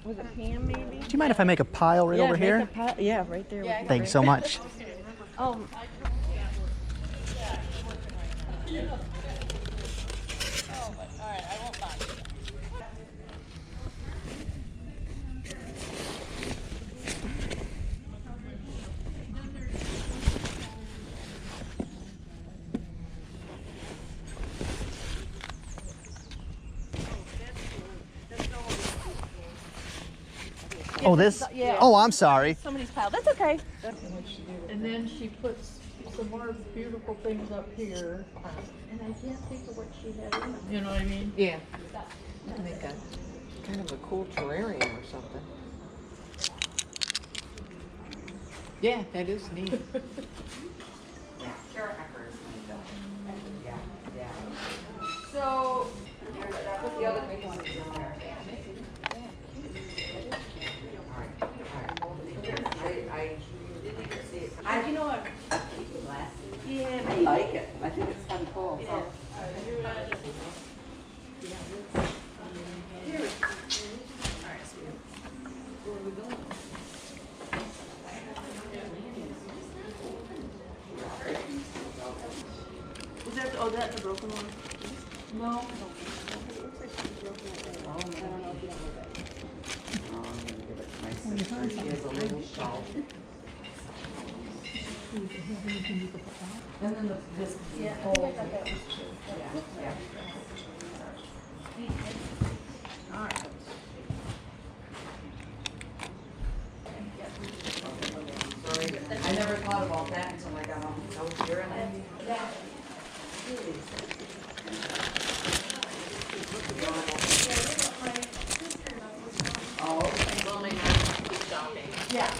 with a pan maybe? Do you mind if I make a pile right over here? Yeah, right there. Yeah, Thanks so much. Oh. Oh, this? Yeah. Oh, I'm sorry. Somebody's pile. That's okay. And then she puts some more beautiful things up here. And I can't think of what she had in them. You know what I mean? Yeah. Make a kind of a cool terrarium or something. Yeah, that is neat. So, Put the other mixes in there. You know what? Yeah, I like it. I think it's kind of cool. Yeah. Is that, oh, that's a broken one? no. It looks like she's broken it. I don't know if you don't know that. He has a little shawl. And then this. Yeah, I think I got that one too. Yeah. All right. Sorry, I never thought about that until I got home. I was here and then. Oh, okay. Well, maybe I'll keep shopping. Yeah.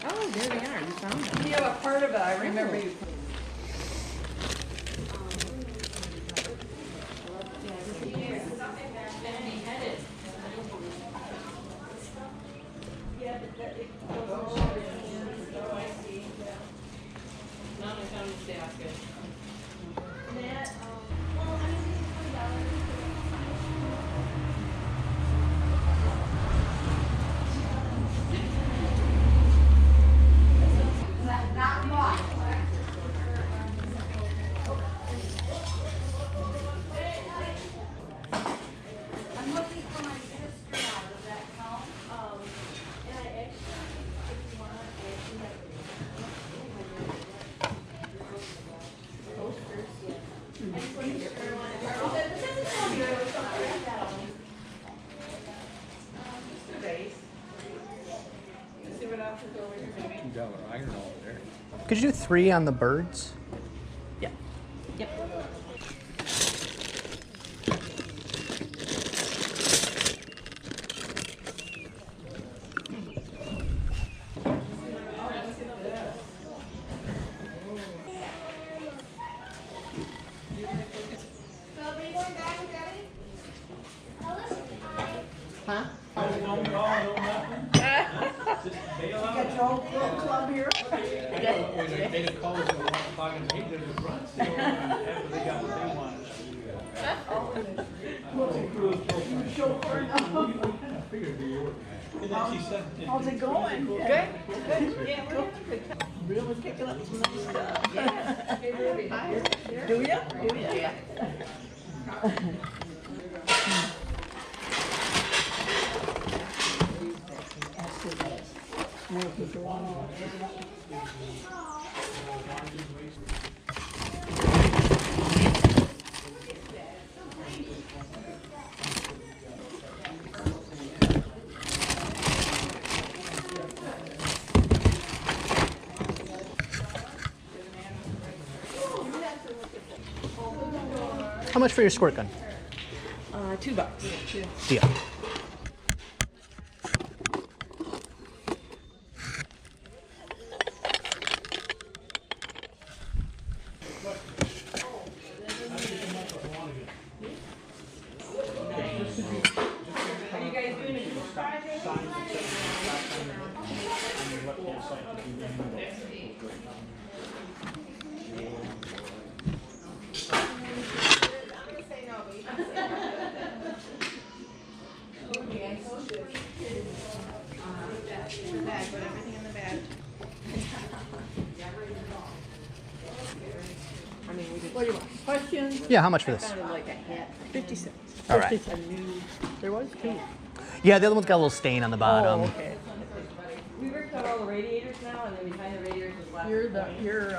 Oh, there they are. You found them. You have a part of it, I remember you. Could you do 3 on the birds? Yeah. Yep. Huh? Got your old club here? They just call us at 1 o'clock and hey, there's a run sale after they got what they wanted. I figured it'd be yours. And then she said, How's it going? Good. Good. Yeah, we're having a good time. Really kicking up some nice stuff. Yeah. Do you? Do you? Yeah. How much for your squirt gun? $2. Deal. Are you guys doing a group project? left-hand side to be window. Put everything in the bag. I mean, we What do you want? Questions? Yeah, how much for this? sounded like a hat. 50 cents. All right. A new, there was two. Yeah, the other one's got a little stain on the bottom. Oh, okay. We worked out all the radiators now, and then behind the radiators is left. You're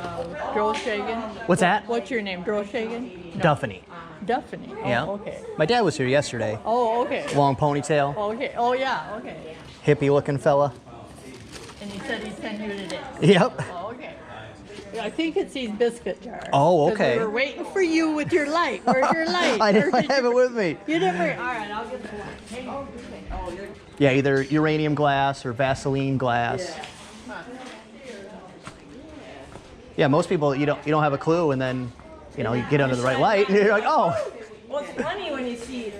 Droshagen? What's that? What's your name? Droshagen? Duffany. Duffany. Oh, Yeah. okay. My dad was here yesterday. Oh, okay. Long ponytail, Okay. Oh, yeah. Okay. hippie looking fella. And he said he'd send you today. Yep. Oh, okay. Yeah, I think it's these biscuit jars. Oh, 'Cause okay. We were waiting for you with your light. Where's your light? I Where don't did have you- it with me. You didn't bring. All right, I'll get the light. Hang on. Oh, you're. Yeah, either uranium glass or Vaseline glass. Yeah, most people you don't have a clue, and then you get under the right light, and you're like, oh. Well, it's funny when you see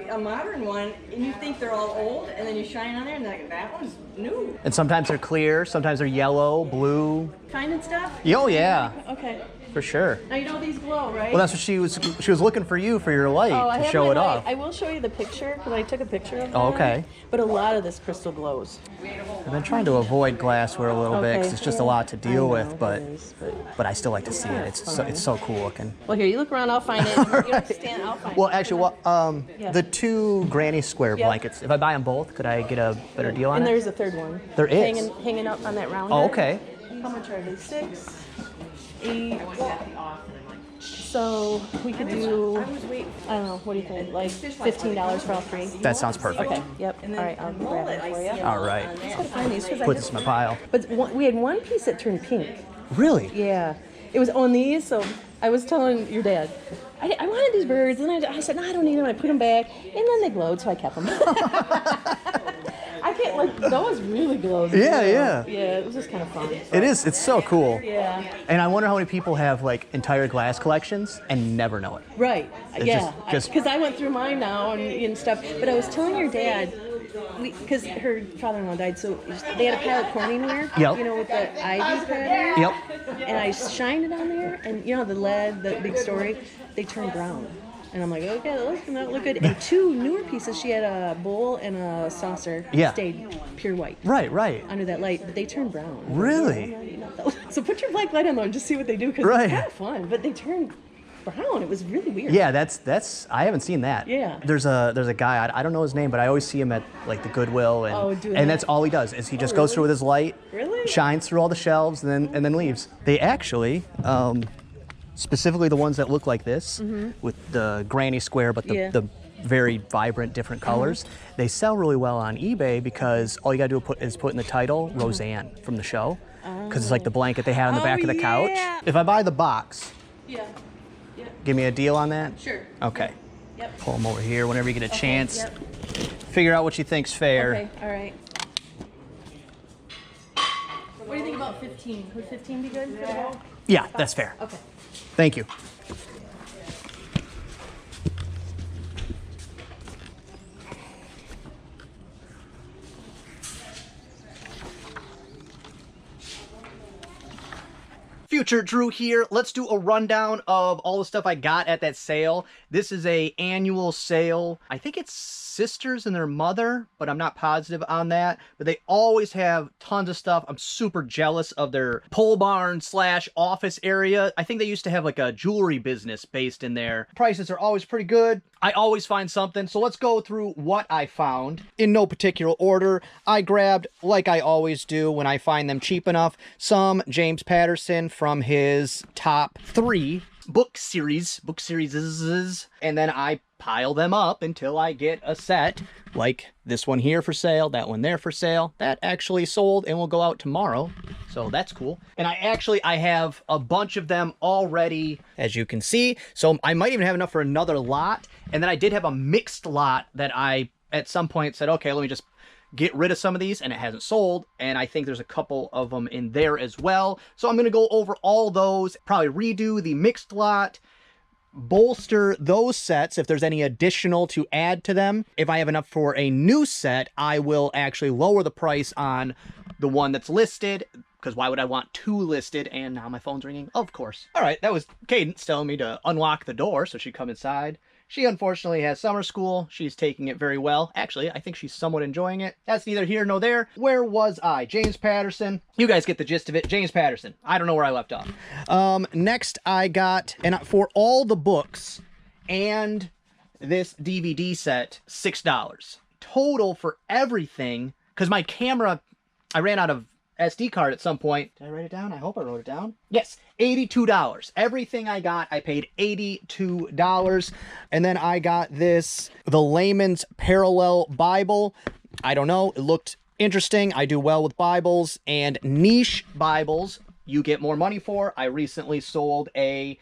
a modern one and you think they're all old, and then you shine on there and like that one's new, And sometimes they're clear, sometimes they're yellow, blue. kind of stuff. Oh yeah, Okay. for sure. Now you know these glow, right? Well, that's what she was looking for you for your light Oh, I to have show my it light. off. I will show you the picture because I took a picture of Oh, that. okay. But a lot of this crystal glows. I've been trying to avoid glassware a little bit 'cause Okay, it's just a yeah. lot to deal I with, know, but it is, but- but I still like to see it. It's so cool looking. Well, here, you look around, I'll find it. You don't have to stand, I'll find Well, it. actually, Yeah. the two Granny Square Yep. blankets. If I buy them both, could I get a better deal on And it? there's a third one. There is? Hanging up on that rounder. Oh, okay. How much are they? 6, 8. So we could do, I don't know, what do you think? Like $15 for all three? That sounds perfect. Okay, yep. All right, I'll grab it for you. All right. Gotta find these 'cause I Put just- this in my pile. But we had one piece that turned pink. Really? Yeah, it was on these. So I was telling your dad, I wanted these birds, and I said, no, I don't need them. I put them back, and then they glowed, so I kept them. I can't like those really glowed. Yeah, yeah. Yeah, it was just kind of fun. It is. It's so cool. Yeah. And I wonder how many people have like entire glass collections and never know it. Right. It Yeah. just- Because I went through mine now and stuff. But I was telling your dad, because her father-in-law died, so they had a pile of corn in here. Yep. You know, with the ivy pattern. Yep. And I shined it on there, and you know the lead, the big story, they turned brown. And I'm like, okay, those do not look good. And two newer pieces, she had a bowl and a saucer, Yeah. stayed pure white Right. Right. under that light, but they turned brown. Really? So put your black light on though and just see what they do, because Right. it's kind of fun. But they turned brown. It was really weird. Yeah, that's I haven't seen that. Yeah. There's a guy, I don't know his name, but I always see him at like the Goodwill, and Oh, doing and that? that's all he does is he just goes through with his light, Really? shines through all the shelves, and then leaves. They actually, specifically the ones that look like this with the Granny Square, but Yeah. the very vibrant different colors, they sell really well on eBay because all you gotta do is put in the title Roseanne from the show, because it's like the blanket they had on the back of the couch. yeah. If I buy the box, Yeah. give me a deal on that. Sure. Okay. Yep. Pull them over here whenever you get a chance. Yep. Figure out what you think's fair. Okay. All right. What do you think about 15? Would 15 be good for the wall? Yeah, that's fair. Okay. Thank you. Future Drew here. Let's do a rundown of all the stuff I got at that sale. This is a annual sale. I think it's sisters and their mother, but I'm not positive on that. But they always have tons of stuff. I'm super jealous of their pole barn / office area. I think they used to have like a jewelry business based in there. Prices are always pretty good. I always find something. So let's go through what I found in no particular order. I grabbed, like I always do when I find them cheap enough, some James Patterson from his top 3 book series, and then I pile them up until I get a set, like this one here for sale, that one there for sale. That actually sold and will go out tomorrow, so that's cool. And I have a bunch of them already, as you can see, so I might even have enough for another lot. And then I did have a mixed lot that I at some point said, okay, let me just get rid of some of these, and it hasn't sold, and I think there's a couple of them in there as well. So I'm going to go over all those, probably redo the mixed lot, bolster those sets if there's any additional to add to them. If I have enough for a new set, I will actually lower the price on the one that's listed, because why would I want 2 listed? And now my phone's ringing, of course. All right, that was Cadence telling me to unlock the door so she'd come inside. She unfortunately has summer school. She's taking it very well. Actually, I think she's somewhat enjoying it. That's neither here nor there. Where was I? James Patterson. You guys get the gist of it. James Patterson. I don't know where I left off. Next I got, and for all the books and this DVD set, $6. Total for everything, because my camera, I ran out of SD card at some point. Did I write it down? I hope I wrote it down. Yes, $82. Everything I got, I paid $82. And then I got this, the Layman's Parallel Bible. I don't know, it looked interesting. I do well with Bibles, and niche Bibles you get more money for. I recently sold a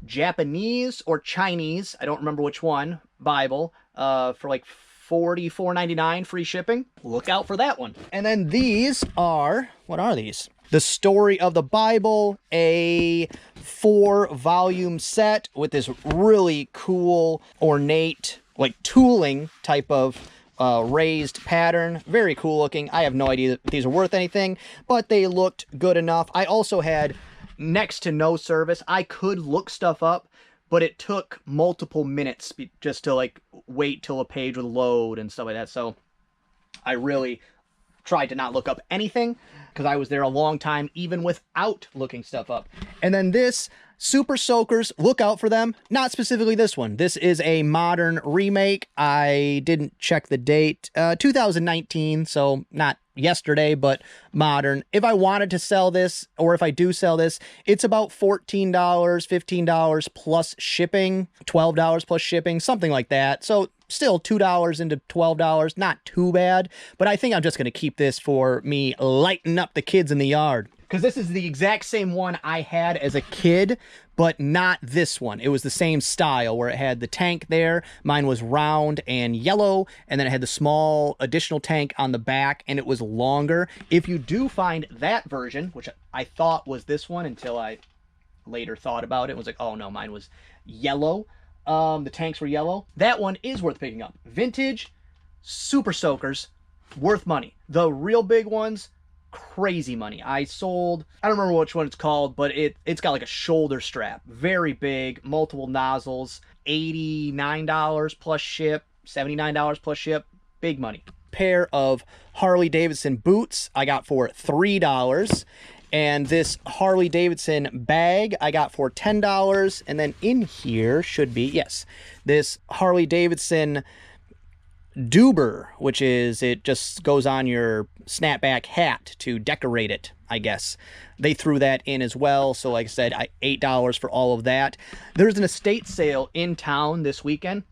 Japanese or Chinese, I don't remember which one, Bible, for like $44.99 free shipping. Look out for that one. And then these are, what are these? The Story of the Bible, a 4-volume set with this really cool, ornate, like tooling type of raised pattern. Very cool looking. I have no idea if these are worth anything, but they looked good enough. I also had next to no service. I could look stuff up, but it took multiple minutes just to like wait till a page would load and stuff like that. So I really tried to not look up anything because I was there a long time, even without looking stuff up. And then this, Super Soakers, look out for them. Not specifically this one. This is a modern remake. I didn't check the date. 2019, so not yesterday, but modern. If I wanted to sell this, or if I do sell this, it's about $14, $15 plus shipping, $12 plus shipping, something like that. So still $2 into $12, not too bad. But I think I'm just going to keep this for me lighting up the kids in the yard. Because this is the exact same one I had as a kid, but not this one. It was the same style where it had the tank there. Mine was round and yellow, and then it had the small additional tank on the back, and it was longer. If you do find that version, which I thought was this one until I later thought about it, it was like, oh no, mine was yellow. The tanks were yellow. That one is worth picking up. Vintage Super Soakers, worth money. The real big ones, crazy money. I sold, I don't remember which one it's called, but it's got like a shoulder strap, very big, multiple nozzles, $89 plus ship, $79 plus ship, big money. Pair of Harley Davidson boots I got for $3, and this Harley Davidson bag I got for $10. And then in here should be, yes, this Harley Davidson Duber, which is, it just goes on your snapback hat to decorate it, I guess. They threw that in as well. So like I said, $8 for all of that. There's an estate sale in town this weekend.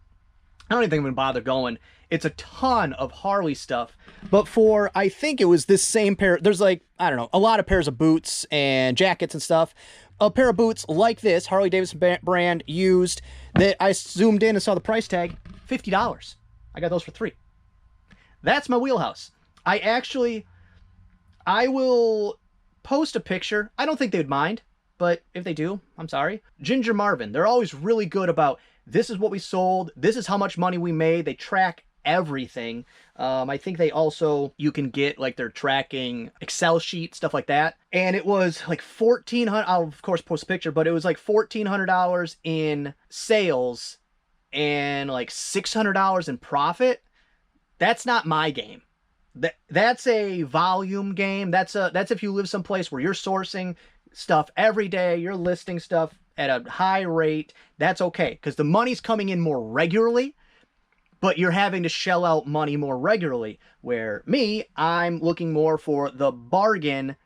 I don't even think I'm gonna bother going. It's a ton of Harley stuff, but for, I think it was this same pair, there's like, I don't know, a lot of pairs of boots and jackets and stuff. A pair of boots like this, Harley Davidson brand used, that I zoomed in and saw the price tag, $50. I got those for $3. That's my wheelhouse. I will post a picture. I don't think they'd mind, but if they do, I'm sorry. Ginger Marvin, they're always really good about, this is what we sold, this is how much money we made. They track everything. I think they also, you can get like their tracking Excel sheet, stuff like that. And it was like $1,400, I'll of course post a picture, but it was like $1,400 in sales and like $600 in profit. That's not my game. That's a volume game. That's if you live someplace where you're sourcing stuff every day, you're listing stuff at a high rate. That's okay, because the money's coming in more regularly, but you're having to shell out money more regularly. Where me, I'm looking more for the bargain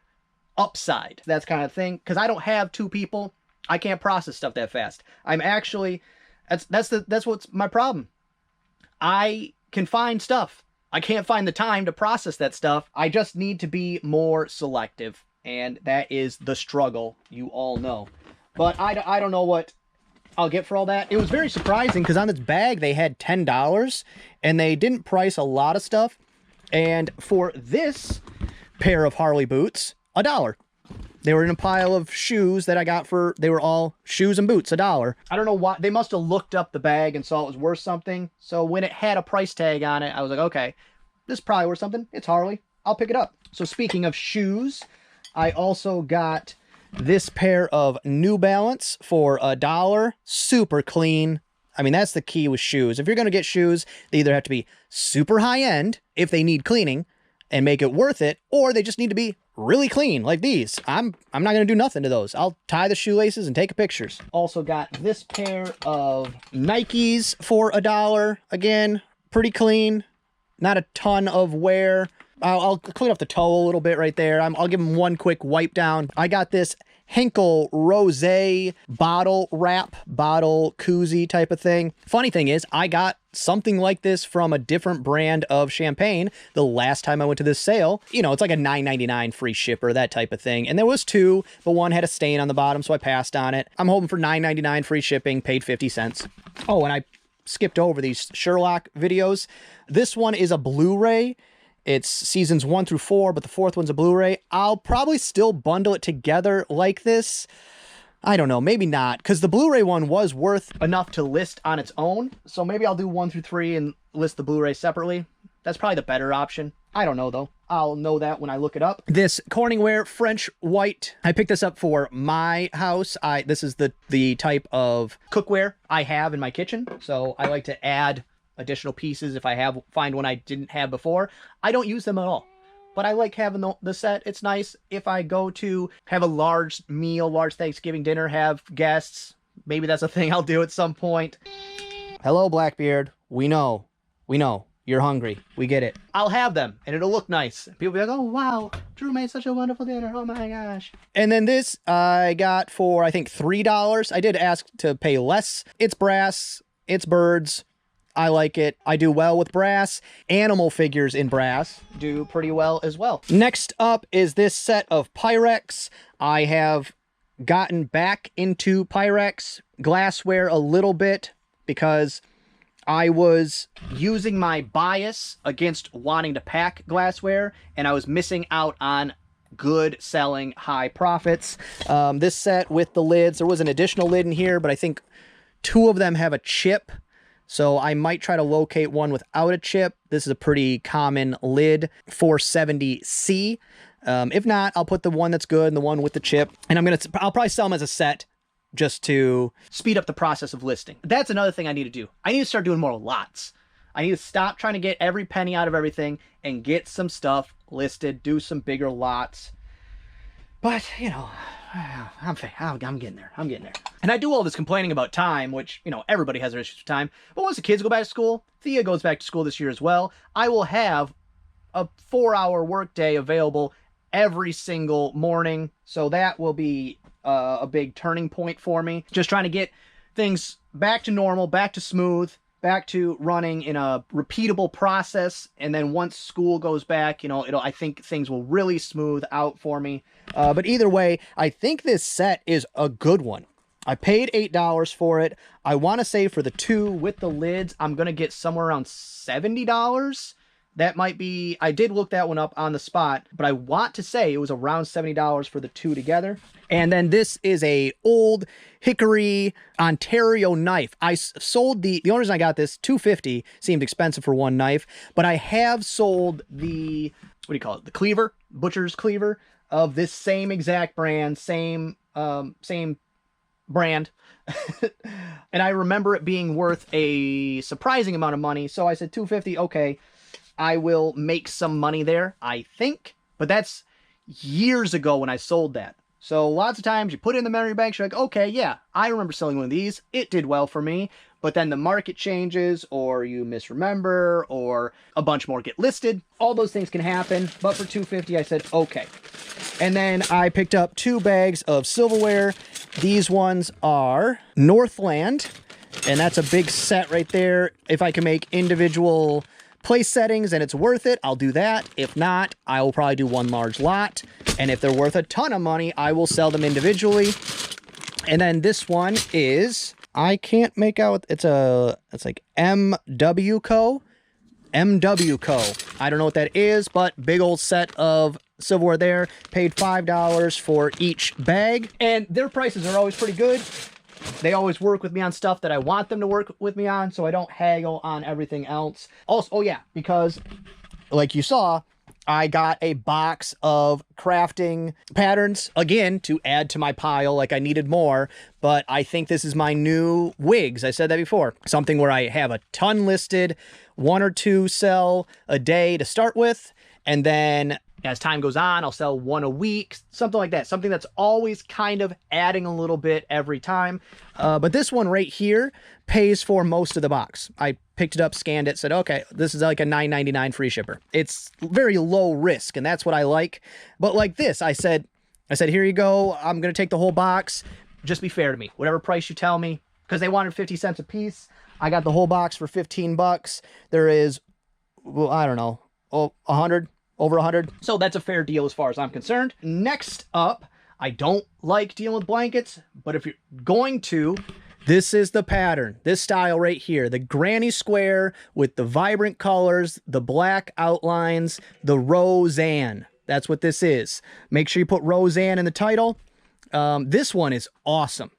upside. That's kind of thing, because I don't have 2 people. I can't process stuff that fast. I'm actually, that's what's my problem. I can find stuff. I can't find the time to process that stuff. I just need to be more selective, and that is the struggle, you all know. But I don't know what I'll get for all that. It was very surprising because on this bag they had $10, and they didn't price a lot of stuff. And for this pair of Harley boots, $1. They were in a pile of shoes that I got they were all shoes and boots, $1. I don't know why. They must have looked up the bag and saw it was worth something. So when it had a price tag on it, I was like, okay, this is probably worth something. It's Harley. I'll pick it up. So speaking of shoes, I also got this pair of New Balance for $1. Super clean. I mean, that's the key with shoes. If you're going to get shoes, they either have to be super high end if they need cleaning and make it worth it, or they just need to be really clean like these. I'm not going to do nothing to those. I'll tie the shoelaces and take pictures. Also got this pair of Nikes for $1. Again, pretty clean. Not a ton of wear. I'll clean up the toe a little bit right there. I'll give them one quick wipe down. I got this Henkel Rosé bottle wrap, bottle koozie type of thing. Funny thing is, I got something like this from a different brand of champagne the last time I went to this sale. You know, it's like a $9.99 free shipper, that type of thing. And there was two, but one had a stain on the bottom, so I passed on it. I'm hoping for $9.99 free shipping, paid 50 cents. Oh, and I skipped over these Sherlock videos. This one is a Blu-ray. It's seasons 1 through 4, but the 4th one's a Blu-ray. I'll probably still bundle it together like this. I don't know, maybe not, because the Blu-ray one was worth enough to list on its own. So maybe I'll do 1 through 3 and list the Blu-ray separately. That's probably the better option. I don't know, though. I'll know that when I look it up. This Corningware French White. I picked this up for my house. This is the type of cookware I have in my kitchen. So I like to add additional pieces if I find one I didn't have before. I don't use them at all, but I like having the set. It's nice if I go to have a large meal, large Thanksgiving dinner, have guests. Maybe that's a thing I'll do at some point. Hello, Blackbeard. We know. You're hungry. We get it. I'll have them, and it'll look nice. People will be like, oh, wow, Drew made such a wonderful dinner. Oh, my gosh. And then this I got for, I think, $3. I did ask to pay less. It's brass. It's birds. I like it. I do well with brass. Animal figures in brass do pretty well as well. Next up is this set of Pyrex. I have gotten back into Pyrex glassware a little bit because I was using my bias against wanting to pack glassware, and I was missing out on good selling, high profits. This set with the lids, there was an additional lid in here, but I think 2 of them have a chip. So I might try to locate one without a chip. This is a pretty common lid, 470C. If not, I'll put the one that's good and the one with the chip. And I'll probably sell them as a set just to speed up the process of listing. That's another thing I need to do. I need to start doing more lots. I need to stop trying to get every penny out of everything and get some stuff listed, do some bigger lots. But, you know, I'm getting there. I'm getting there. And I do all this complaining about time, which, you know, everybody has their issues with time. But once the kids go back to school, Thea goes back to school this year as well, I will have a 4-hour workday available every single morning. So that will be a big turning point for me. Just trying to get things back to normal, back to smooth, back to running in a repeatable process. And then once school goes back, you know, I think things will really smooth out for me. But either way, I think this set is a good one. I paid $8 for it. I want to say for the 2 with the lids, I'm going to get somewhere around $70. That might be, I did look that one up on the spot, but I want to say it was around $70 for the 2 together. And then this is a old hickory Ontario knife. I sold the only reason I got this, $250, seemed expensive for one knife, but I have sold the, what do you call it? The cleaver, butcher's cleaver of this same exact brand, same brand. And I remember it being worth a surprising amount of money. So I said $250, okay, I will make some money there, I think. But that's years ago when I sold that. So lots of times you put it in the memory bank, you're like, okay, yeah, I remember selling one of these. It did well for me. But then the market changes, or you misremember, or a bunch more get listed. All those things can happen. But for $250, I said, okay. And then I picked up 2 bags of silverware. These ones are Northland, and that's a big set right there. If I can make individual place settings and it's worth it, I'll do that. If not, I will probably do one large lot. And if they're worth a ton of money, I will sell them individually. And then this one is, I can't make out, it's like MW Co. I don't know what that is, but big old set of silverware there. Paid $5 for each bag. And their prices are always pretty good. They always work with me on stuff that I want them to work with me on, so I don't haggle on everything else. Also, oh yeah, because like you saw, I got a box of crafting patterns, again, to add to my pile, like I needed more, but I think this is my new wigs. I said that before. Something where I have a ton listed, 1 or 2 sell a day to start with, and then as time goes on, I'll sell 1 a week, something like that. Something that's always kind of adding a little bit every time. But this one right here pays for most of the box. I picked it up, scanned it, said, okay, this is like a $9.99 free shipper. It's very low risk, and that's what I like. But like this, I said, here you go. I'm going to take the whole box. Just be fair to me. Whatever price you tell me, because they wanted 50 cents a piece. I got the whole box for 15 bucks. There is, well, I don't know, over 100. So that's a fair deal as far as I'm concerned. Next up, I don't like dealing with blankets, but if you're going to, this is the pattern, this style right here, the granny square with the vibrant colors, the black outlines, the Roseanne. That's what this is. Make sure you put Roseanne in the title. This one is awesome.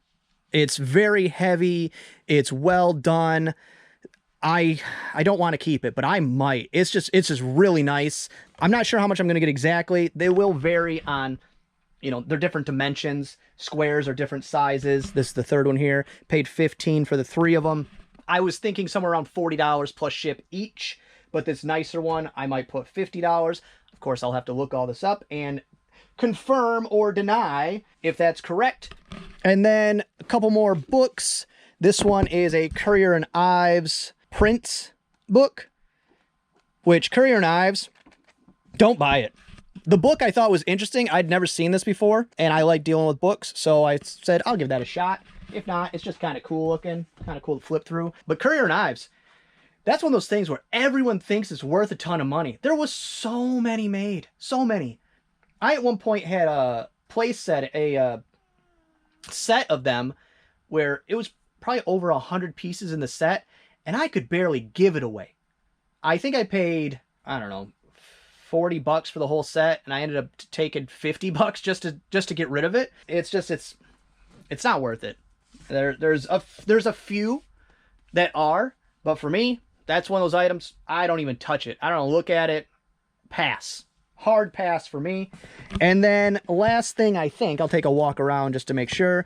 It's very heavy. It's well done. I don't want to keep it, but I might. It's just really nice. I'm not sure how much I'm going to get exactly. They will vary on, you know, they're different dimensions. Squares are different sizes. This is the third one here. Paid $15 for the 3 of them. I was thinking somewhere around $40 plus ship each, but this nicer one, I might put $50. Of course, I'll have to look all this up and confirm or deny if that's correct. And then a couple more books. This one is a Currier and Ives prints book, which Currier and Ives, don't buy it. The book I thought was interesting. I'd never seen this before, and I like dealing with books, so I said I'll give that a shot. If not, it's just kind of cool looking, kind of cool to flip through. But Currier and Ives, that's one of those things where everyone thinks it's worth a ton of money. There was so many made, so many. I at one point had a place set, a set of them where it was probably over 100 pieces in the set, and I could barely give it away. I think I paid, I don't know, 40 bucks for the whole set, and I ended up taking 50 bucks just to get rid of it. It's just, it's not worth it. There's a few that are, but for me, that's one of those items, I don't even touch it. I don't look at it. Pass. Hard pass for me. And then last thing, I think, I'll take a walk around just to make sure,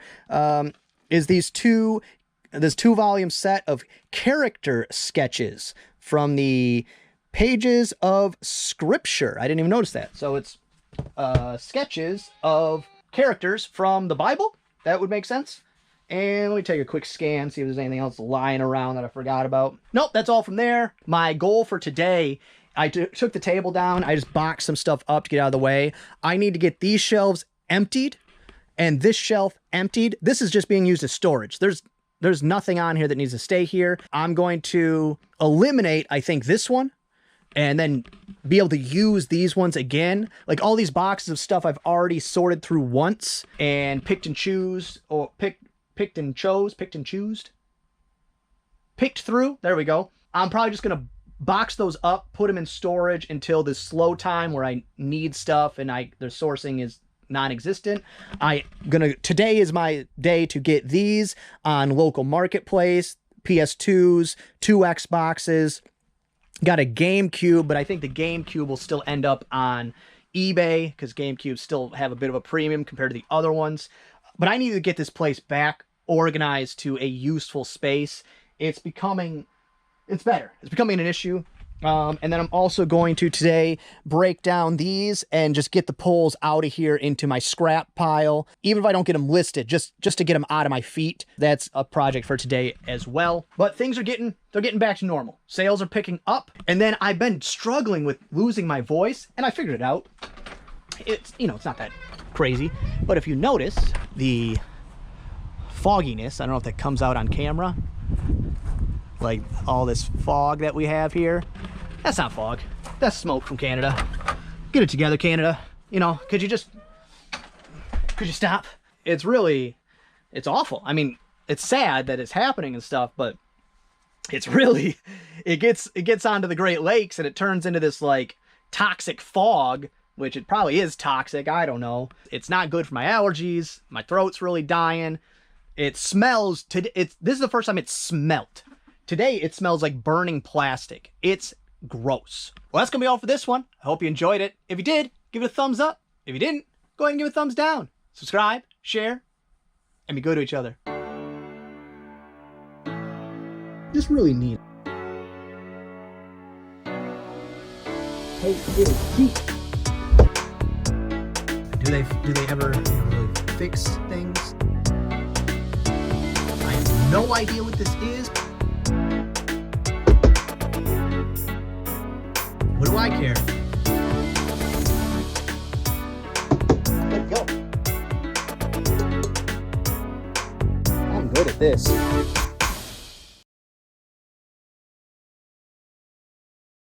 is this 2-volume set of character sketches from the Pages of Scripture. I didn't even notice that. So it's sketches of characters from the Bible. That would make sense. And let me take a quick scan, see if there's anything else lying around that I forgot about. Nope, that's all from there. My goal for today, I took the table down. I just boxed some stuff up to get out of the way. I need to get these shelves emptied and this shelf emptied. This is just being used as storage. There's nothing on here that needs to stay here. I'm going to eliminate, I think, this one, and then be able to use these ones again. Like all these boxes of stuff I've already sorted through once and picked and chose, or picked through. There we go. I'm probably just going to box those up, put them in storage until this slow time where I need stuff and their sourcing is non-existent. Today is my day to get these on local marketplace, PS2s, 2 Xboxes, got a GameCube, but I think the GameCube will still end up on eBay because GameCubes still have a bit of a premium compared to the other ones. But I need to get this place back organized to a useful space. It's becoming an issue. And then I'm also going to today break down these and just get the poles out of here into my scrap pile. Even if I don't get them listed, just to get them out of my feet. That's a project for today as well. But things are getting back to normal. Sales are picking up. And then I've been struggling with losing my voice, and I figured it out. It's not that crazy. But if you notice the fogginess, I don't know if that comes out on camera. Like all this fog that we have here. That's not fog. That's smoke from Canada. Get it together, Canada. Could you stop? It's awful. I mean, it's sad that it's happening and stuff, but it gets onto the Great Lakes and it turns into this like toxic fog which it probably is toxic. I don't know. It's not good for my allergies. My throat's really dying. It smells. This is the first time it smelt. Today it smells like burning plastic. It's gross. Well, that's gonna be all for this one. I hope you enjoyed it. If you did, give it a thumbs up. If you didn't, go ahead and give it a thumbs down. Subscribe, share, and be good to each other. Just really neat. Hey, little feet. Do they ever really fix things? I have no idea what this is. What do I care? Let go. I'm good at this.